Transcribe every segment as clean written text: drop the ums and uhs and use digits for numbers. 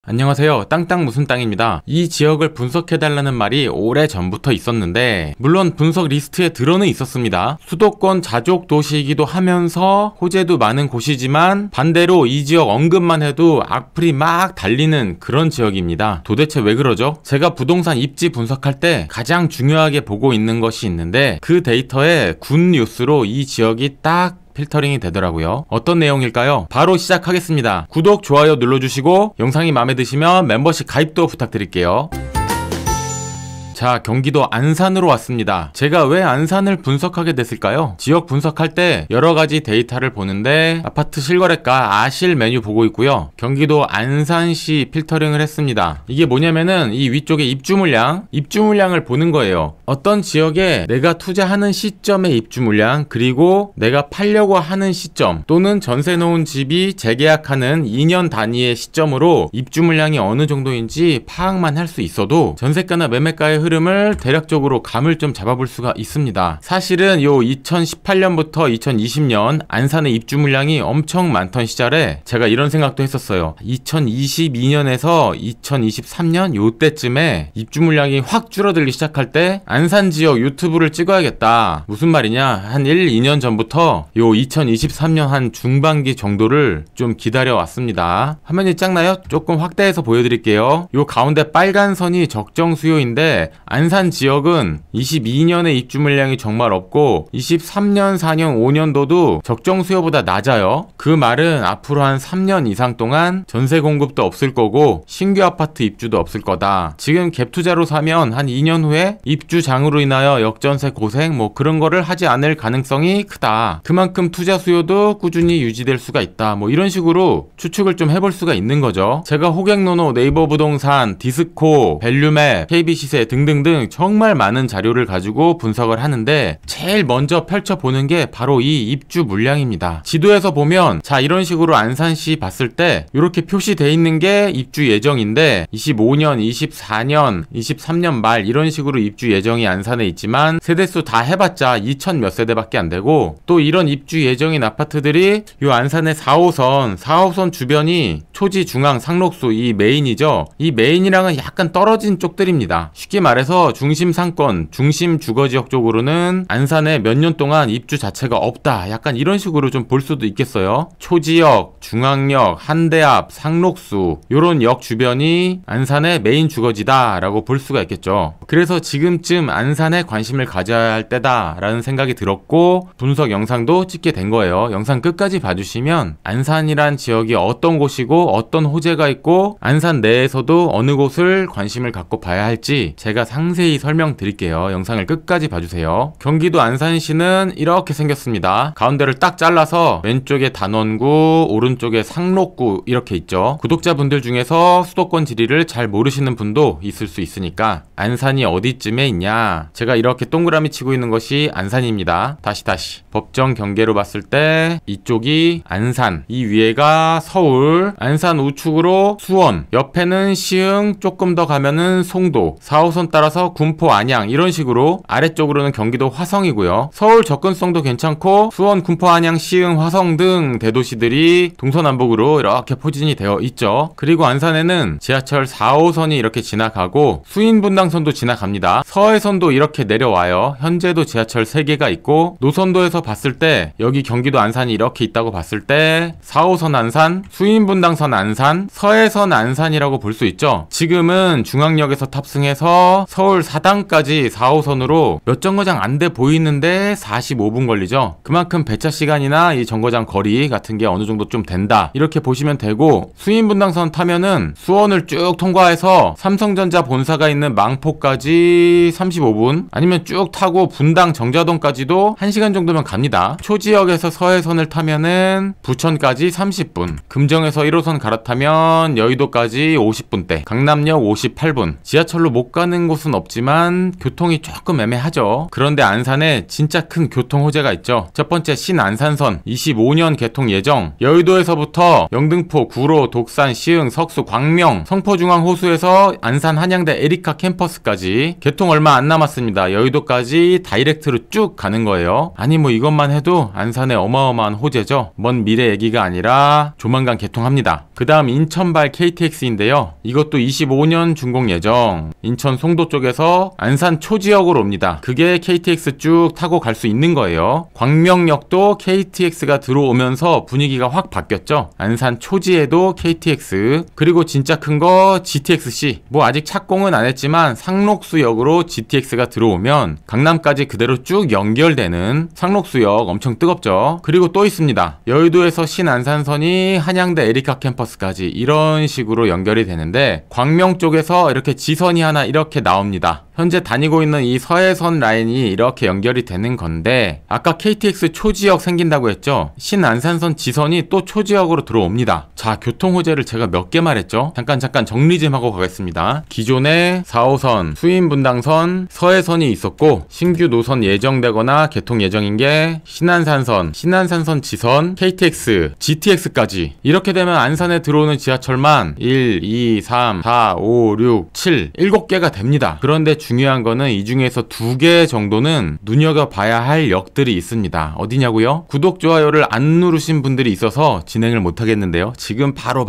안녕하세요. 땅땅 무슨 땅입니다. 이 지역을 분석해달라는 말이 오래전부터 있었는데 물론 분석 리스트에 들어는 있었습니다. 수도권 자족 도시이기도 하면서 호재도 많은 곳이지만 반대로 이 지역 언급만 해도 악플이 막 달리는 그런 지역입니다. 도대체 왜 그러죠? 제가 부동산 입지 분석할 때 가장 중요하게 보고 있는 것이 있는데 그 데이터에 군 뉴스로 이 지역이 딱 필터링이 되더라고요. 어떤 내용일까요? 바로 시작하겠습니다. 구독, 좋아요 눌러주시고 영상이 마음에 드시면 멤버십 가입도 부탁드릴게요. 자, 경기도 안산으로 왔습니다. 제가 왜 안산을 분석하게 됐을까요? 지역 분석할 때 여러가지 데이터를 보는데 아파트 실거래가 아실 메뉴 보고 있고요. 경기도 안산시 필터링을 했습니다. 이게 뭐냐면은 이 위쪽에 입주 물량을 보는 거예요. 어떤 지역에 내가 투자하는 시점의 입주 물량, 그리고 내가 팔려고 하는 시점, 또는 전세 놓은 집이 재계약하는 2년 단위의 시점으로 입주 물량이 어느 정도인지 파악만 할 수 있어도 전세가나 매매가의 흐름을 대략적으로 감을 좀 잡아볼 수가 있습니다. 사실은 요 2018년부터 2020년 안산의 입주 물량이 엄청 많던 시절에 제가 이런 생각도 했었어요. 2022년에서 2023년 요때쯤에 입주 물량이 확 줄어들기 시작할 때 안산 지역 유튜브를 찍어야겠다. 무슨 말이냐? 한 1, 2년 전부터 요 2023년 한 중반기 정도를 좀 기다려 왔습니다. 화면이 작나요? 조금 확대해서 보여드릴게요. 요 가운데 빨간 선이 적정 수요인데 안산 지역은 22년에 입주 물량이 정말 없고 23년, 4년, 5년도도 적정 수요보다 낮아요. 그 말은 앞으로 한 3년 이상 동안 전세 공급도 없을 거고 신규 아파트 입주도 없을 거다. 지금 갭 투자로 사면 한 2년 후에 입주장으로 인하여 역전세 고생 뭐 그런 거를 하지 않을 가능성이 크다. 그만큼 투자 수요도 꾸준히 유지될 수가 있다. 뭐 이런 식으로 추측을 좀 해볼 수가 있는 거죠. 제가 호갱노노, 네이버 부동산, 디스코, 밸류맵, KB시세 등등 정말 많은 자료를 가지고 분석을 하는데 제일 먼저 펼쳐보는 게 바로 이 입주 물량입니다. 지도에서 보면 자, 이런 식으로 안산시 봤을 때 이렇게 표시되어 있는 게 입주 예정인데 25년, 24년, 23년 말 이런 식으로 입주 예정이 안산에 있지만 세대수 다 해봤자 2,000 몇 세대밖에 안 되고, 또 이런 입주 예정인 아파트들이 요 안산의 4호선 주변이 초지, 중앙, 상록수 이 메인이죠. 이 메인이랑은 약간 떨어진 쪽들입니다. 쉽게 말해서 중심 상권, 중심 주거지역 쪽으로는 안산에 몇 년 동안 입주 자체가 없다. 약간 이런 식으로 좀 볼 수도 있겠어요. 초지역, 중앙역, 한대앞, 상록수 요런 역 주변이 안산의 메인 주거지다 라고 볼 수가 있겠죠. 그래서 지금쯤 안산에 관심을 가져야 할 때다 라는 생각이 들었고 분석 영상도 찍게 된 거예요. 영상 끝까지 봐주시면 안산이란 지역이 어떤 곳이고 어떤 호재가 있고 안산 내에서도 어느 곳을 관심을 갖고 봐야 할지 제가 상세히 설명드릴게요. 영상을 끝까지 봐주세요. 경기도 안산시는 이렇게 생겼습니다. 가운데를 딱 잘라서 왼쪽에 단원구, 오른쪽에 상록구 이렇게 있죠. 구독자분들 중에서 수도권 지리를 잘 모르시는 분도 있을 수 있으니까 안산이 어디쯤에 있냐, 제가 이렇게 동그라미 치고 있는 것이 안산입니다. 다시 법정 경계로 봤을 때 이쪽이 안산, 이 위에가 서울, 안산 우측으로 수원, 옆에는 시흥, 조금 더 가면은 송도, 4호선 따라서 군포, 안양 이런 식으로 아래쪽으로는 경기도 화성이고요. 서울 접근성도 괜찮고 수원, 군포, 안양, 시흥, 화성 등 대도시들이 동서남북으로 이렇게 포진이 되어 있죠. 그리고 안산에는 지하철 4호선이 이렇게 지나가고 수인분당선도 지나갑니다. 서해선도 이렇게 내려와요. 현재도 지하철 3개가 있고 노선도에서 봤을 때 여기 경기도 안산이 이렇게 있다고 봤을 때 4호선 안산, 수인분당선 안산, 서해선 안산이라고 볼 수 있죠. 지금은 중앙역에서 탑승해서 서울 사당까지 4호선으로 몇 정거장 안 돼 보이는데 45분 걸리죠. 그만큼 배차 시간이나 이 정거장 거리 같은 게 어느 정도 좀 된다 이렇게 보시면 되고, 수인분당선 타면은 수원을 쭉 통과해서 삼성전자 본사가 있는 망포까지 35분, 아니면 쭉 타고 분당 정자동까지도 1시간 정도면 갑니다. 초지역에서 서해선을 타면은 부천까지 30분, 금정에서 1호선 갈아타면 여의도까지 50분대, 강남역 58분, 지하철로 못 가는 곳은 없지만 교통이 조금 애매하죠. 그런데 안산에 진짜 큰 교통 호재가 있죠. 첫 번째 신안산선 25년 개통 예정. 여의도에서부터 영등포, 구로, 독산, 시흥, 석수, 광명, 성포중앙 호수에서 안산 한양대 에리카 캠퍼스까지 개통 얼마 안 남았습니다. 여의도까지 다이렉트로 쭉 가는 거예요. 아니 뭐 이것만 해도 안산의 어마어마한 호재죠. 먼 미래 얘기가 아니라 조만간 개통합니다. 그 다음 인천발 KTX인데요. 이것도 25년 준공 예정. 인천 송도 쪽에서 안산 초지역으로 옵니다. 그게 KTX 쭉 타고 갈 수 있는 거예요. 광명역도 KTX가 들어오면서 분위기가 확 바뀌었죠. 안산 초지에도 KTX, 그리고 진짜 큰 거 GTX-C. 뭐 아직 착공은 안 했지만 상록수역으로 GTX가 들어오면 강남까지 그대로 쭉 연결되는 상록수역 엄청 뜨겁죠. 그리고 또 있습니다. 여의도에서 신안산선이 한양대 에리카 캠퍼스까지 이런 식으로 연결이 되는데 광명 쪽에서 이렇게 지선이 하나 이렇게 나옵니다. 현재 다니고 있는 이 서해선 라인이 이렇게 연결이 되는 건데, 아까 KTX 초지역 생긴다고 했죠? 신안산선 지선이 또 초지역으로 들어옵니다. 자, 교통 호재를 제가 몇 개 말했죠? 잠깐 정리 좀 하고 가겠습니다. 기존에 4호선, 수인분당선, 서해선이 있었고 신규 노선 예정되거나 개통 예정인 게 신안산선, 신안산선 지선, KTX, GTX까지. 이렇게 되면 안산에 들어오는 지하철만 1, 2, 3, 4, 5, 6, 7, 7개가 됩니다. 그런데 중요한 거는 이 중에서 2개 정도는 눈여겨봐야 할 역들이 있습니다. 어디냐고요? 구독, 좋아요를 안 누르신 분들이 있어서 진행을 못하겠는데요. 지금 바로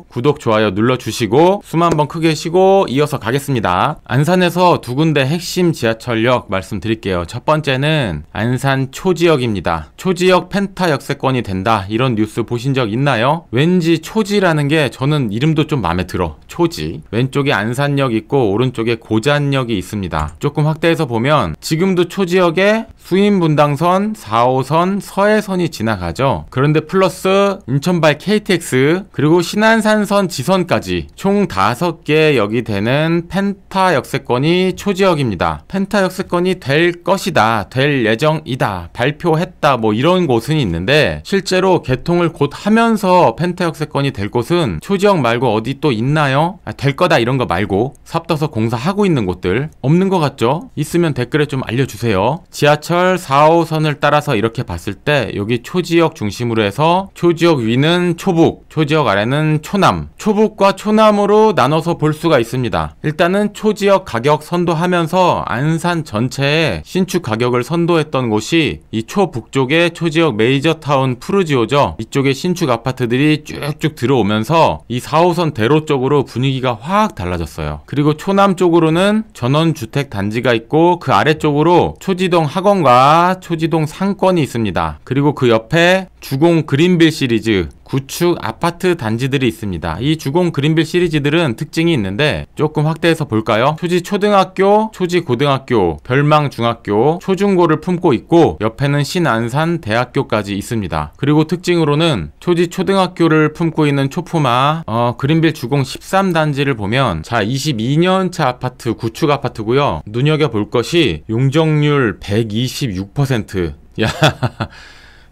구독, 좋아요 눌러주시고 숨 한번 크게 쉬고 이어서 가겠습니다. 안산에서 2군데 핵심 지하철역 말씀드릴게요. 첫 번째는 안산 초지역입니다. 초지역 펜타 역세권이 된다, 이런 뉴스 보신 적 있나요? 왠지 초지라는 게 저는 이름도 좀 마음에 들어. 초지. 왼쪽에 안산역 있고 오른쪽에 고잔역이 있습니다. 조금 확대해서 보면 지금도 초지역에 수인분당선, 4호선, 서해선이 지나가죠. 그런데 플러스 인천발 KTX, 그리고 신안산선 지선까지 총 5개 역이 되는 펜타 역세권이 초지역입니다. 펜타 역세권이 될 것이다, 될 예정이다, 발표했다, 뭐 이런 곳은 있는데 실제로 개통을 곧 하면서 펜타 역세권이 될 곳은 초지역 말고 어디 또 있나요? 될 거다 이런 거 말고 삽떠서 공사하고 있는 곳들 없는 것 같죠? 있으면 댓글에 좀 알려주세요. 지하철 4호선을 따라서 이렇게 봤을 때 여기 초지역 중심으로 해서 초지역 위는 초북, 초지역 아래는 초남, 초북과 초남으로 나눠서 볼 수가 있습니다. 일단은 초지역 가격 선도하면서 안산 전체에 신축 가격을 선도했던 곳이 이 초북쪽의 초지역 메이저타운 푸르지오죠. 이쪽에 신축 아파트들이 쭉쭉 들어오면서 이 4호선 대로 쪽으로 분위기가 확 달라졌어요. 그리고 초남 쪽으로는 전원주택 단지가 있고 그 아래쪽으로 초지동 학원과 초지동 상권이 있습니다. 그리고 그 옆에 주공 그린빌 시리즈 구축 아파트 단지들이 있습니다. 이 주공 그린빌 시리즈들은 특징이 있는데 조금 확대해서 볼까요? 초지 초등학교, 초지 고등학교, 별망 중학교, 초중고를 품고 있고 옆에는 신안산 대학교까지 있습니다. 그리고 특징으로는 초지 초등학교를 품고 있는 초품아 그린빌 주공 13단지를 보면 자 22년차 아파트 구축 아파트고요. 눈여겨볼 것이 용적률 126%. 야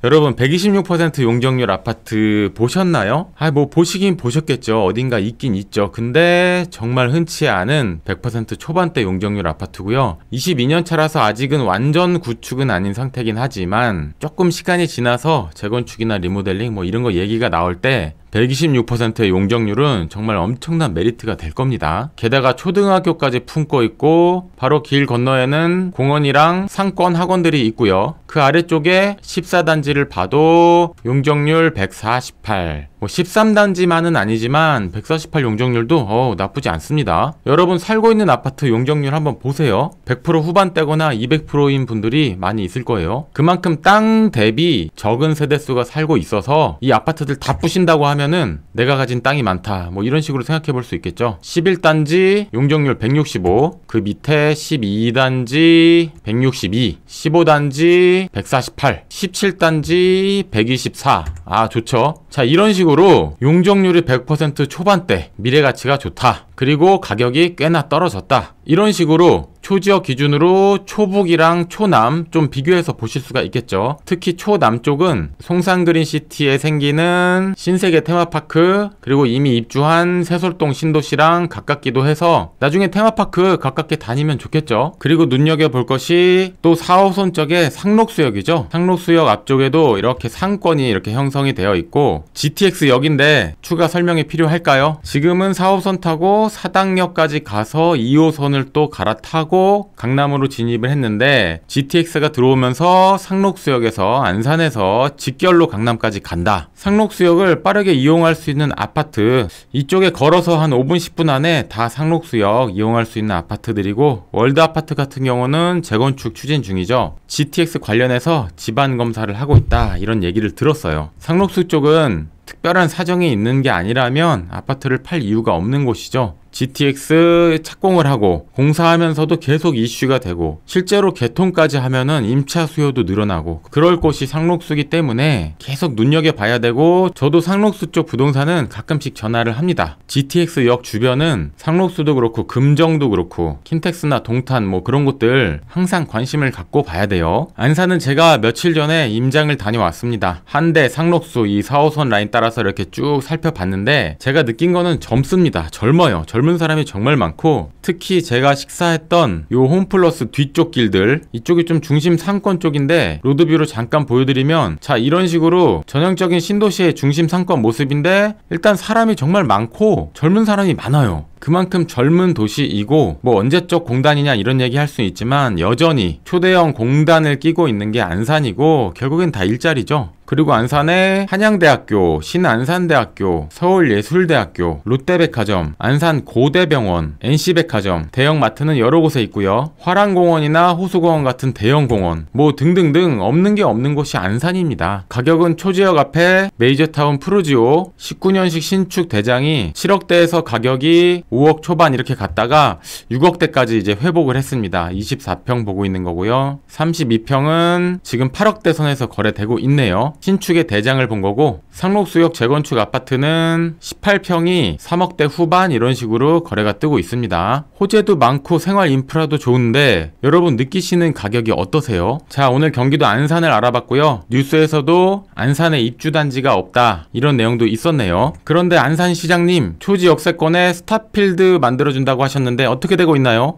여러분 126% 용적률 아파트 보셨나요? 뭐 보시긴 보셨겠죠. 어딘가 있긴 있죠. 근데 정말 흔치 않은 100% 초반대 용적률 아파트고요. 22년 차라서 아직은 완전 구축은 아닌 상태긴 하지만 조금 시간이 지나서 재건축이나 리모델링 뭐 이런 거 얘기가 나올 때 126%의 용적률은 정말 엄청난 메리트가 될 겁니다. 게다가 초등학교까지 품고 있고 바로 길 건너에는 공원이랑 상권 학원들이 있고요. 그 아래쪽에 14단지를 봐도 용적률 148, 뭐 13단지만은 아니지만 148 용적률도 나쁘지 않습니다. 여러분 살고 있는 아파트 용적률 한번 보세요. 100% 후반대거나 200%인 분들이 많이 있을 거예요. 그만큼 땅 대비 적은 세대수가 살고 있어서 이 아파트들 다 부신다고 하면은 내가 가진 땅이 많다, 뭐 이런 식으로 생각해 볼 수 있겠죠. 11단지 용적률 165, 그 밑에 12단지 162, 15단지 148, 17단지 124. 아 좋죠. 자 이런 식으로 용적률이 100% 초반대, 미래가치가 좋다, 그리고 가격이 꽤나 떨어졌다, 이런 식으로 초지역 기준으로 초북이랑 초남 좀 비교해서 보실 수가 있겠죠. 특히 초남쪽은 송산그린시티에 생기는 신세계 테마파크, 그리고 이미 입주한 세솔동 신도시랑 가깝기도 해서 나중에 테마파크 가깝게 다니면 좋겠죠. 그리고 눈여겨볼 것이 또 4호선 쪽에 상록수역이죠. 상록수역 앞쪽에도 이렇게 상권이 이렇게 형성이 되어 있고, GTX역인데 추가 설명이 필요할까요? 지금은 4호선 타고 사당역까지 가서 2호선을 또 갈아타고 강남으로 진입을 했는데, GTX가 들어오면서 상록수역에서 안산에서 직결로 강남까지 간다. 상록수역을 빠르게 이용할 수 있는 아파트, 이쪽에 걸어서 한 5분 10분 안에 다 상록수역 이용할 수 있는 아파트들이고, 월드아파트 같은 경우는 재건축 추진 중이죠. GTX 관련해서 지반 검사를 하고 있다, 이런 얘기를 들었어요. 상록수 쪽은 특별한 사정이 있는 게 아니라면 아파트를 팔 이유가 없는 곳이죠. GTX 착공을 하고 공사하면서도 계속 이슈가 되고, 실제로 개통까지 하면은 임차 수요도 늘어나고 그럴 곳이 상록수기 때문에 계속 눈여겨봐야 되고, 저도 상록수 쪽 부동산은 가끔씩 전화를 합니다. GTX역 주변은 상록수도 그렇고 금정도 그렇고 킨텍스나 동탄 뭐 그런 곳들 항상 관심을 갖고 봐야 돼요. 안산은 제가 며칠 전에 임장을 다녀왔습니다. 한대, 상록수 이 4호선 라인 따라서 이렇게 쭉 살펴봤는데 제가 느낀 거는 젊습니다. 젊어요. 젊은 사람이 정말 많고, 특히 제가 식사했던 요 홈플러스 뒤쪽 길들, 이쪽이 좀 중심 상권 쪽인데 로드뷰로 잠깐 보여드리면, 자, 이런 식으로 전형적인 신도시의 중심 상권 모습인데 일단 사람이 정말 많고 젊은 사람이 많아요. 그만큼 젊은 도시이고, 뭐 언제적 공단이냐 이런 얘기 할 수 있지만 여전히 초대형 공단을 끼고 있는 게 안산이고 결국엔 다 일자리죠. 그리고 안산에 한양대학교, 신안산대학교, 서울예술대학교, 롯데백화점, 안산고대병원, NC백화점, 대형마트는 여러 곳에 있고요. 화랑공원이나 호수공원 같은 대형공원, 뭐 등등등 없는 게 없는 곳이 안산입니다. 가격은 초지역 앞에 메이저타운 푸르지오 19년식 신축 대장이 7억대에서 가격이 5억 초반 이렇게 갔다가 6억대까지 이제 회복을 했습니다. 24평 보고 있는 거고요. 32평은 지금 8억대 선에서 거래되고 있네요. 신축의 대장을 본 거고, 상록수역 재건축 아파트는 18평이 3억대 후반 이런 식으로 거래가 뜨고 있습니다. 호재도 많고 생활 인프라도 좋은데 여러분 느끼시는 가격이 어떠세요? 자, 오늘 경기도 안산을 알아봤고요. 뉴스에서도 안산에 입주단지가 없다 이런 내용도 있었네요. 그런데 안산시장님 초지 역세권에 스타필드 만들어준다고 하셨는데 어떻게 되고 있나요?